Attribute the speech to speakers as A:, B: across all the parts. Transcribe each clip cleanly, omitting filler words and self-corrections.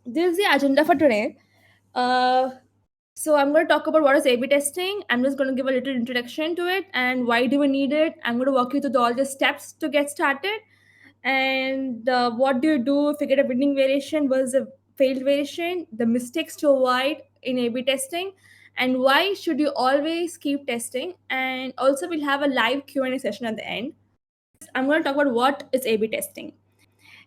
A: This is the agenda for today. Uh, so I'm going to talk about what is A/B testing. I'm just going to give a little introduction to it and why do we need it. I'm going to walk you through all the steps to get started, and what do you do if you get a winning variation versus a failed variation, the mistakes to avoid in A/B testing, and why should you always keep testing. And also, we'll have a live Q&A session at the end. I'm going to talk about what is A/B testing.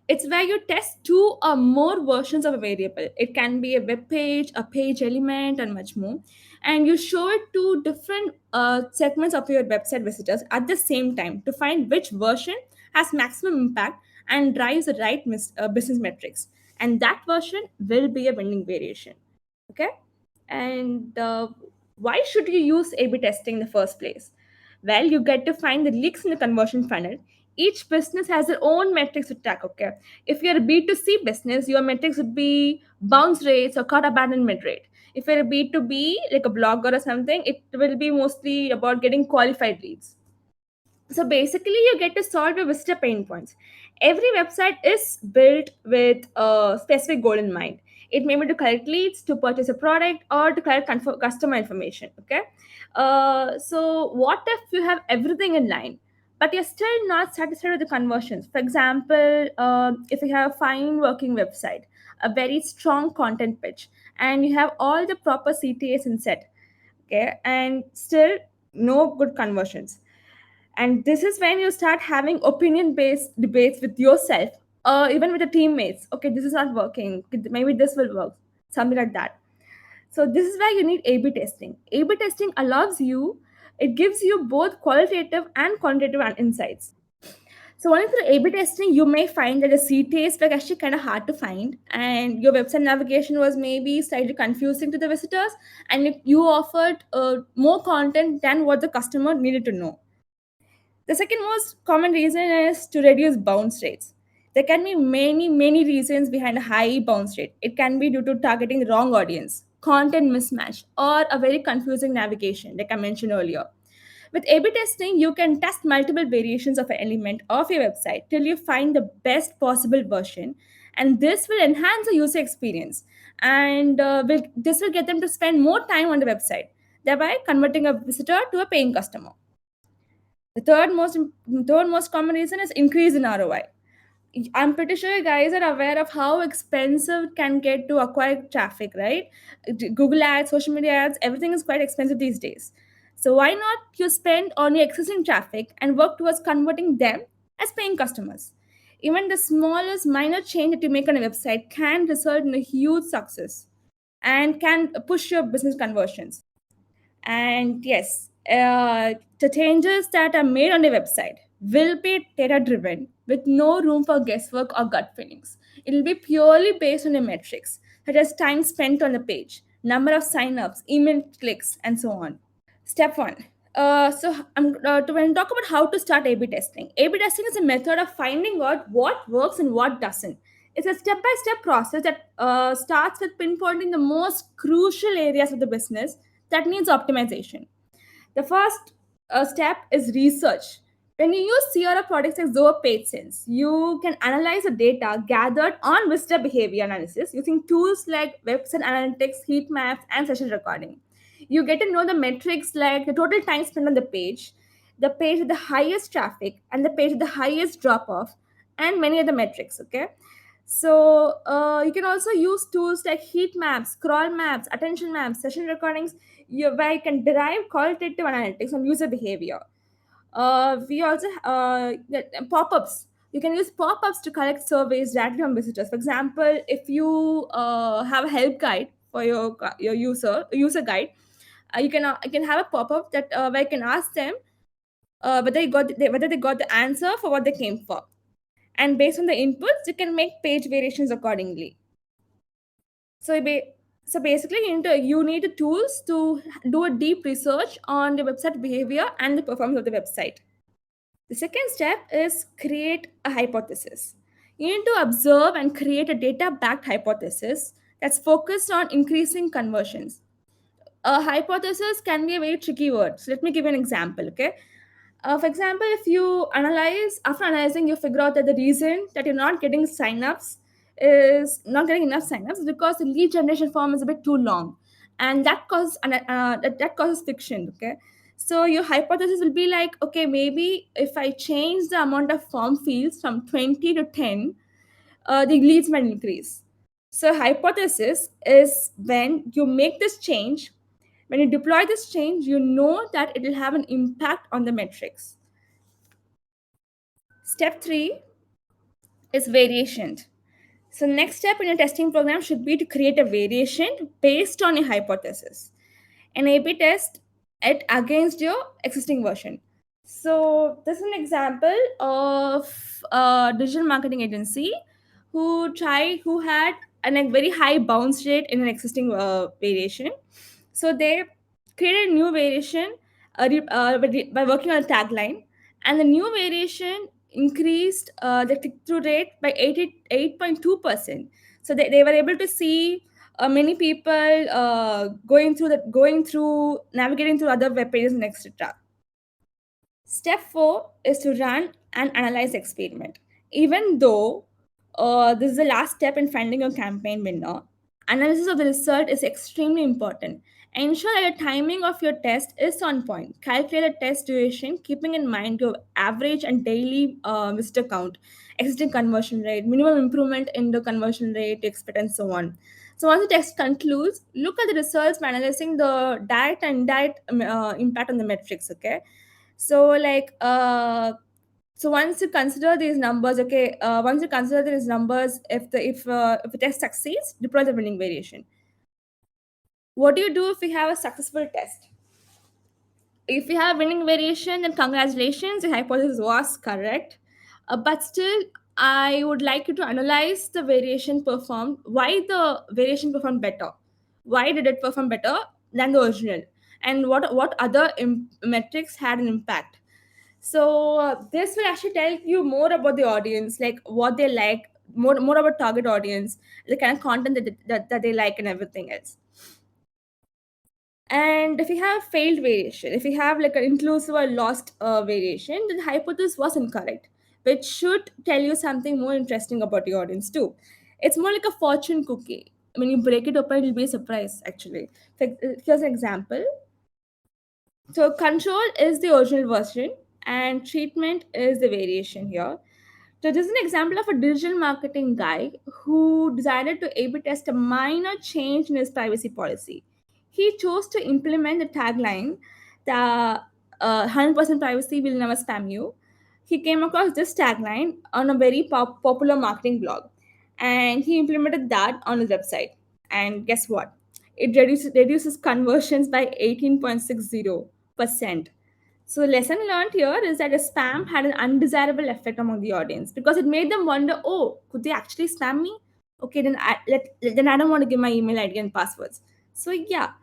A: It's where you test two or more versions of a variable. It can be a web page, a page element, and much more. And you show it to different segments of your website visitors at the same time to find which version has maximum impact and drives the right business metrics. And that version will be a winning variation. Okay. And why should you use A/B testing in the first place? Well, you get to find the leaks in the conversion funnel. Each business has their own metrics to track. Okay, if you're a B2C business, your metrics would be bounce rates or cart abandonment rate. If you're a B2B, like a blogger or something, it will be mostly about getting qualified leads. So basically, you get to solve your visitor pain points. Every website is built with a specific goal in mind. It may be to collect leads, to purchase a product, or to collect customer information. Okay. So what if you have everything in line, but you're still not satisfied with the conversions? For example, if you have a fine working website, a very strong content pitch, and you have all the proper CTAs in set, okay, and still no good conversions, and this is when you start having opinion based debates with yourself, even with the teammates. Okay, this is not working, maybe this will work, something like that. So this is where you need A/B testing. A/B testing allows you, it gives you both qualitative and quantitative insights. So only through A/B testing, you may find that the CTAs were actually kind of hard to find, and your website navigation was maybe slightly confusing to the visitors, and you offered more content than what the customer needed to know. The second most common reason is to reduce bounce rates. There can be many reasons behind a high bounce rate. It can be due to targeting the wrong audience, content mismatch, or a very confusing navigation, like I mentioned earlier. With A/B testing, you can test multiple variations of an element of your website till you find the best possible version, and this will enhance the user experience, and this will get them to spend more time on the website, thereby converting a visitor to a paying customer. The third most common reason is increase in ROI. I'm pretty sure you guys are aware of how expensive it can get to acquire traffic, right? Google ads, social media ads, everything is quite expensive these days. So why not you spend on your existing traffic and work towards converting them as paying customers? Even the smallest minor change that you make on a website can result in a huge success and can push your business conversions. And yes, the changes that are made on the website will be data driven with no room for guesswork or gut feelings. It will be purely based on the metrics, such as time spent on the page, number of signups, email clicks, and so on. Step one. When I talk about how to start A/B testing, A/B testing is a method of finding out what works and what doesn't. It's a step-by-step process that starts with pinpointing the most crucial areas of the business that needs optimization. The first step is research. When you use CRM products like Zoho PageSense, you can analyze the data gathered on visitor behavior analysis using tools like website analytics, heat maps, and session recording. You get to know the metrics like the total time spent on the page with the highest traffic, and the page with the highest drop off, and many other metrics. Okay, so you can also use tools like heat maps, scroll maps, attention maps, session recordings, where you can derive qualitative analytics on user behavior. We also pop-ups. You can use pop-ups to collect surveys directly from visitors. For example, if you have a help guide for your user guide, you can have a pop-up that where you can ask them whether they got the answer for what they came for, and based on the inputs, you can make page variations accordingly. So, so basically, you need the tools to do a deep research on the website behavior and the performance of the website. The second step is create a hypothesis. You need to observe and create a data-backed hypothesis that's focused on increasing conversions. A hypothesis can be a very tricky word. So let me give you an example. Okay. For example, if you analyze, after analyzing, you figure out that the reason that you're not getting signups is not getting enough signups because the lead generation form is a bit too long, and that causes friction. Okay, so your hypothesis will be like, okay, maybe if I change the amount of form fields from 20 to 10, the leads might increase. So hypothesis is when you make this change, when you deploy this change, you know that it will have an impact on the metrics. Step 3 is variation. So next step in a testing program should be to create a variation based on a hypothesis and A/B test it against your existing version. So this is an example of a digital marketing agency who had a very high bounce rate in an existing variation. So they created a new variation by working on a tagline, and the new variation increased the click-through rate by 88.2%. So they were able to see many people going through navigating through other web pages and etc. Step 4 is to run and analyze experiment. Even though this is the last step in finding your campaign winner, analysis of the result is extremely important. Ensure that the timing of your test is on point. Calculate a test duration, keeping in mind your average and daily visitor count, existing conversion rate, minimum improvement in the conversion rate you expect, and so on. So once the test concludes, look at the results by analyzing the direct and indirect impact on the metrics. Okay, so so once you consider these numbers, okay, once you consider these numbers, if the test succeeds, deploy the winning variation. What do you do if we have a successful test? If you have winning variation, then congratulations, the hypothesis was correct. But still, I would like you to analyze the variation performed. Why the variation performed better? Why did it perform better than the original? And what other metrics had an impact? So this will actually tell you more about the audience, like what they like, more about target audience, the kind of content that they like, and everything else. And if you have failed variation, if you have like an inclusive or lost variation, then the hypothesis was incorrect, which should tell you something more interesting about your audience too. It's more like a fortune cookie. When you break it open, it'll be a surprise actually. Here's an example. So control is the original version and treatment is the variation here. So this is an example of a digital marketing guy who decided to A/B test a minor change in his privacy policy. He chose to implement the tagline, "the 100% privacy will never spam you." He came across this tagline on a very popular marketing blog, and he implemented that on his website. And guess what? It reduces conversions by 18.60%. So the lesson learned here is that a spam had an undesirable effect among the audience because it made them wonder, oh, could they actually spam me? Okay, then I don't want to give my email ID and passwords. So yeah.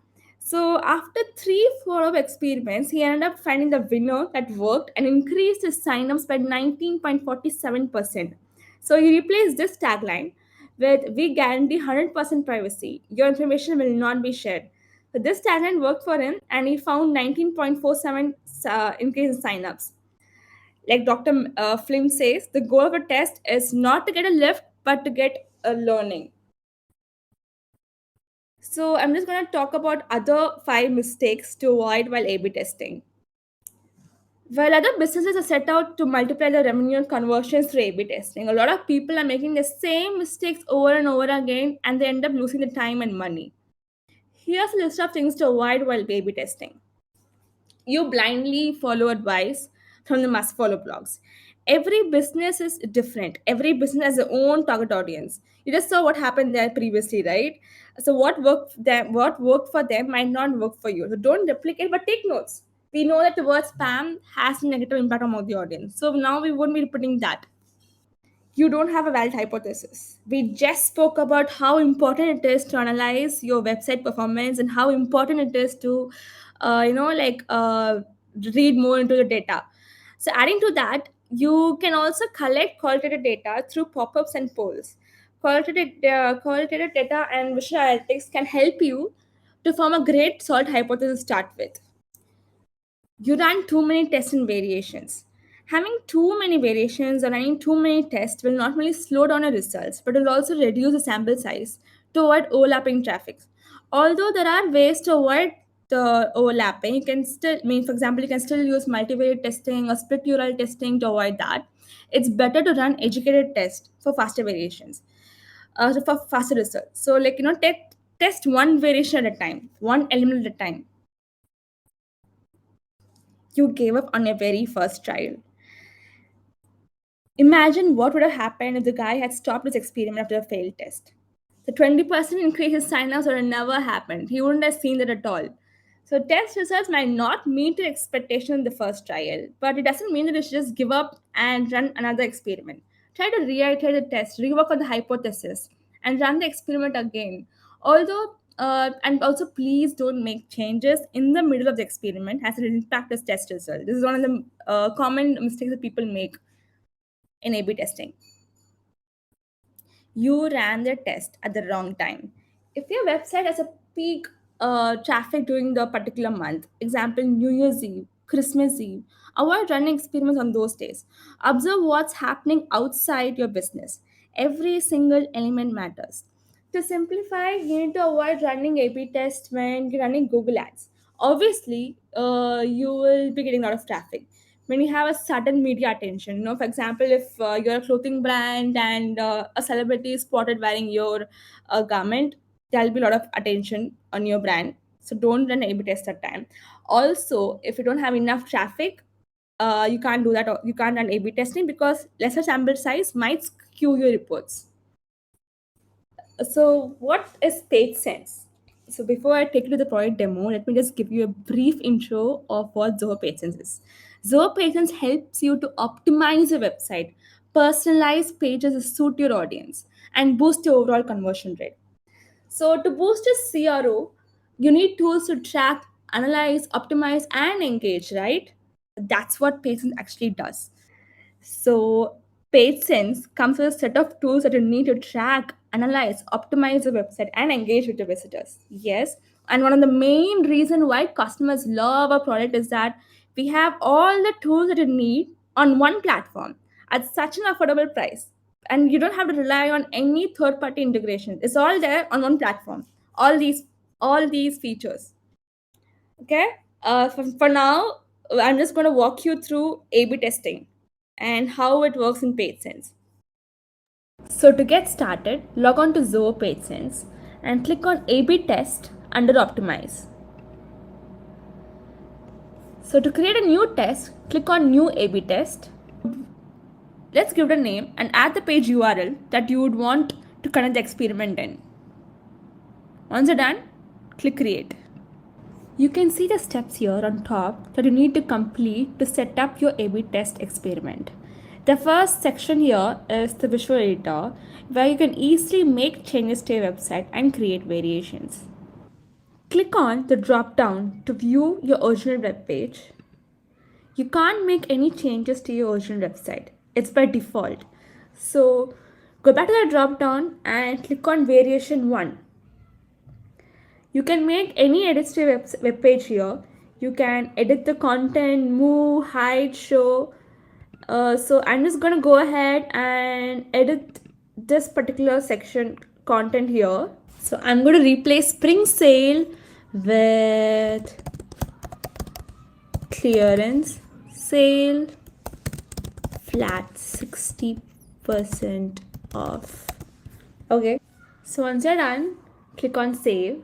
A: So after 3 4 of experiments, he ended up finding the winner that worked and increased his signups by 19.47%. So he replaced this tagline with, "We guarantee 100% privacy. Your information will not be shared." So this tagline worked for him, and he found 19.47 increase in signups. Like Dr. Flynn says, the goal of a test is not to get a lift, but to get a learning. So I'm just going to talk about other 5 mistakes to avoid while A/B testing. While other businesses are set out to multiply the revenue and conversions through A/B testing, a lot of people are making the same mistakes over and over again, and they end up losing the time and money. Here's a list of things to avoid while A/B testing. You blindly follow advice from the must follow blogs. Every business is different. Every business has their own target audience. You just saw what happened there previously, right? So what worked for them might not work for you. So don't replicate, but take notes. We know that the word spam has a negative impact on the audience. So now we won't be repeating that. You don't have a valid hypothesis. We just spoke about how important it is to analyze your website performance and how important it is to, read more into the data. So, adding to that, you can also collect qualitative data through pop ups and polls. Qualitative data and visual analytics can help you to form a great salt hypothesis to start with. You ran too many tests and variations. Having too many variations or running too many tests will not only slow down your results, but will also reduce the sample size to avoid overlapping traffic. Although there are ways to avoid the overlapping, you can still, I mean, for example, you can still use multivariate testing or split URL testing to avoid that. It's better to run educated tests for faster variations, for faster results. So, like, test one variation at a time, one element at a time. You gave up on your very first trial. Imagine what would have happened if the guy had stopped his experiment after a failed test. The 20% increase in signups would have never happened. He wouldn't have seen that at all. So test results might not meet your expectation in the first trial, but it doesn't mean that you should just give up and run another experiment. Try to reiterate the test, rework on the hypothesis, and run the experiment again. And also please don't make changes in the middle of the experiment as it impacts the test result. This is one of the common mistakes that people make in A/B testing. You ran the test at the wrong time. If your website has a peak traffic during the particular month, example New Year's Eve, Christmas Eve, avoid running experiments on those days. Observe what's happening outside your business. Every single element matters. To simplify, you need to avoid running A/B tests when you're running Google Ads. Obviously, you will be getting a lot of traffic when you have a sudden media attention. For example, if you're a clothing brand and a celebrity is spotted wearing your garment, there'll be a lot of attention on your brand. So don't run A/B test at time. Also, if you don't have enough traffic, you can't do that. Or you can't run A/B testing because lesser sample size might skew your reports. So, what is PageSense? So, before I take you to the product demo, let me just give you a brief intro of what Zoho PageSense is. Zoho PageSense helps you to optimize your website, personalize pages that suit your audience, and boost your overall conversion rate. So, to boost your CRO, you need tools to track, analyze, optimize, and engage, right? That's what PageSense actually does. So, PageSense comes with a set of tools that you need to track, analyze, optimize your website, and engage with your visitors. Yes, and one of the main reason why customers love our product is that we have all the tools that you need on one platform at such an affordable price, and you don't have to rely on any third-party integration. It's all there on one platform. All these features. Okay. For now, I'm just going to walk you through A/B testing and how it works in PageSense. So to get started, log on to Zoho PageSense and click on A/B test under Optimize. So to create a new test, click on New A/B test. Let's give it a name and add the page URL that you would want to conduct the experiment in. Once you're done, click Create. You can see the steps here on top that you need to complete to set up your A/B test experiment. The first section here is the visual editor, where you can easily make changes to your website and create variations. Click on the drop down to view your original web page. You can't make any changes to your original website. It's by default. So go back to the drop down and click on variation 1. You can make any edits to your web page here. You can edit the content, move, hide, show. So I'm just going to go ahead and edit this particular section content here. So I'm going to replace spring sale with clearance sale flat 60% off. Okay. So once you're done, click on save.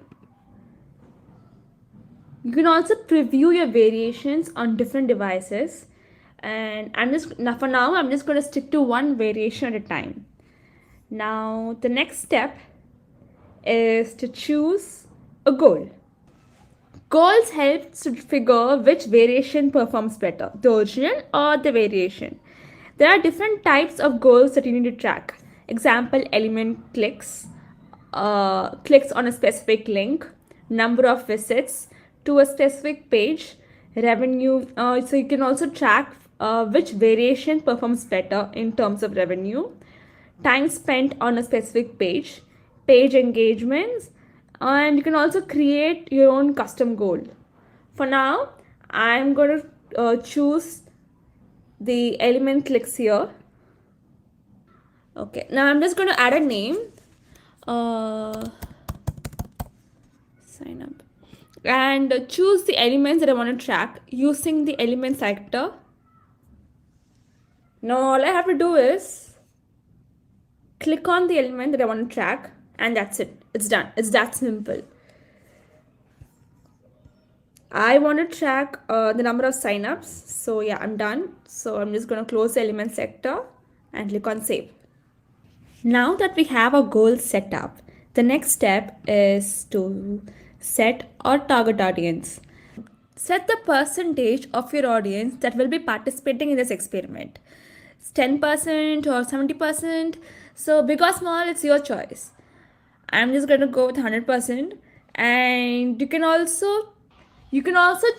A: You can also preview your variations on different devices. And for now, I'm just going to stick to one variation at a time. Now, the next step is to choose a goal. Goals help to figure which variation performs better, the original or the variation. There are different types of goals that you need to track. Example, element clicks, clicks on a specific link, number of visits to a specific page, revenue. So you can also track which variation performs better in terms of revenue, time spent on a specific page, page engagements, and you can also create your own custom goal. For now, I'm going to choose the element clicks here. Okay, now I'm just going to add a name. Uh, Sign up. And choose the elements that I want to track using the element selector. Now all I have to do is click on the element that I want to track, and that's it. It's done. It's that simple. I want to track the number of signups. So yeah, I'm done. So I'm just going to close the element sector and click on save. Now that we have our goal set up, the next step is to set our target audience. Set the percentage of your audience that will be participating in this experiment. It's 10% or 70%. So big or small, it's your choice. I'm just going to go with 100%. And you can also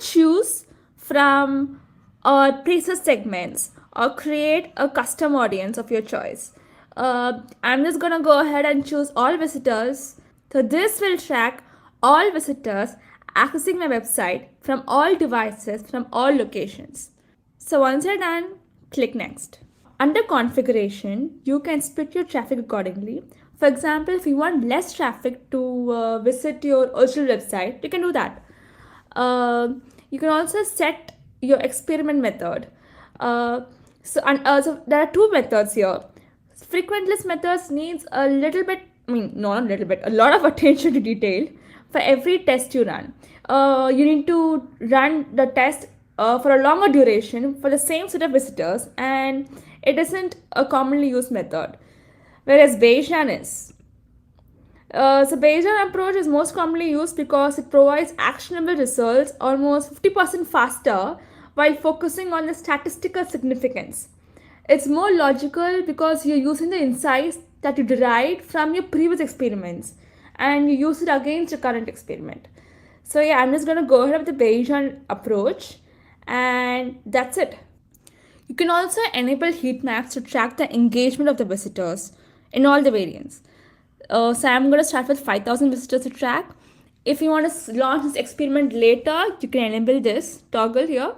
A: choose from preset segments or create a custom audience of your choice. I'm just gonna go ahead and choose all visitors. So this will track all visitors accessing my website from all devices, from all locations. So once you're done, click next. Under configuration, you can split your traffic accordingly. For example, if you want less traffic to visit your original website, you can do that. You can also set your experiment method. So there are two methods here. Frequent list methods needs a little bit, I mean, not a little bit, a lot of attention to detail for every test you run. You need to run the test for a longer duration for the same set of visitors, and it isn't a commonly used method, whereas Bayesian is. So Bayesian approach is most commonly used because it provides actionable results almost 50% faster while focusing on the statistical significance. It's more logical because you're using the insights that you derived from your previous experiments and you use it against your current experiment. So yeah, I'm just going to go ahead with the Bayesian approach, and that's it. You can also enable heat maps to track the engagement of the visitors in all the variants. So I'm going to start with 5,000 visitors to track. If you want to launch this experiment later, you can enable this toggle here.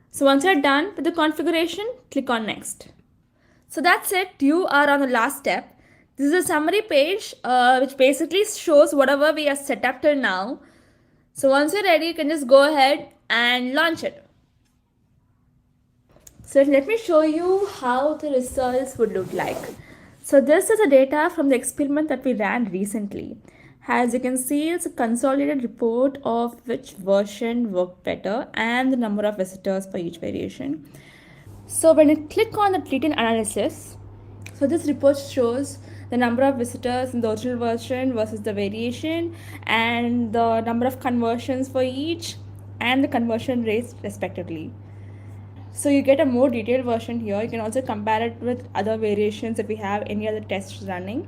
A: So once you're done with the configuration, click on next. So that's it. You are on the last step. This is a summary page which basically shows whatever we have set up till now. So once you're ready, you can just go ahead and launch it. So let me show you how the results would look like. So this is the data from the experiment that we ran recently. As you can see, it's a consolidated report of which version worked better and the number of visitors for each variation. So when you click on the latent analysis, so this report shows the number of visitors in the original version versus the variation and the number of conversions for each and the conversion rates respectively. So you get a more detailed version here. You can also compare it with other variations if we have any other tests running.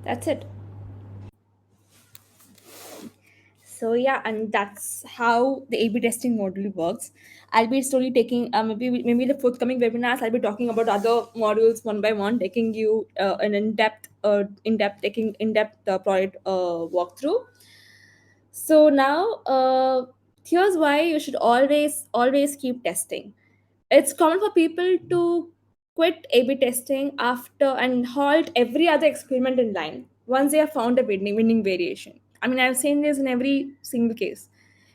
A: That's it. So yeah, and that's how the A/B testing module works. I'll be slowly taking maybe the forthcoming webinars. I'll be talking about other modules one by one, taking you an in-depth product walkthrough. So now, here's why you should always keep testing. It's common for people to quit A/B testing after and halt every other experiment in line once they have found a winning variation. I mean, I've seen this in every single case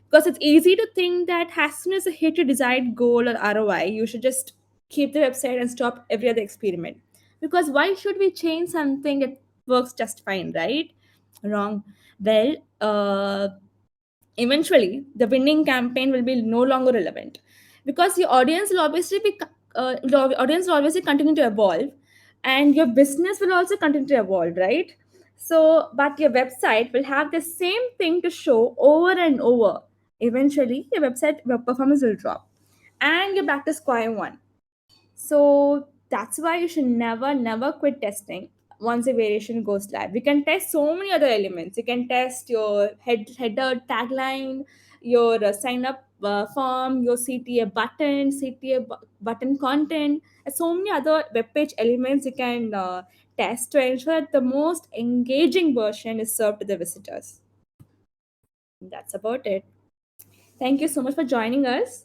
A: because it's easy to think that as soon as you hit your desired goal or ROI, you should just keep the website and stop every other experiment. Because why should we change something that works just fine, right? Wrong. Well, eventually the winning campaign will be no longer relevant because your audience will audience will obviously continue to evolve, and your business will also continue to evolve, right? So but your website will have the same thing to show over and over. Eventually your website performance will drop and you're back to square one. So that's why you should never quit testing once a variation goes live. You can test so many other elements. You can test your header tagline, your sign up form, your CTA button, button content, and so many other web page elements you can test to ensure that the most engaging version is served to the visitors. That's about it. Thank you so much for joining us.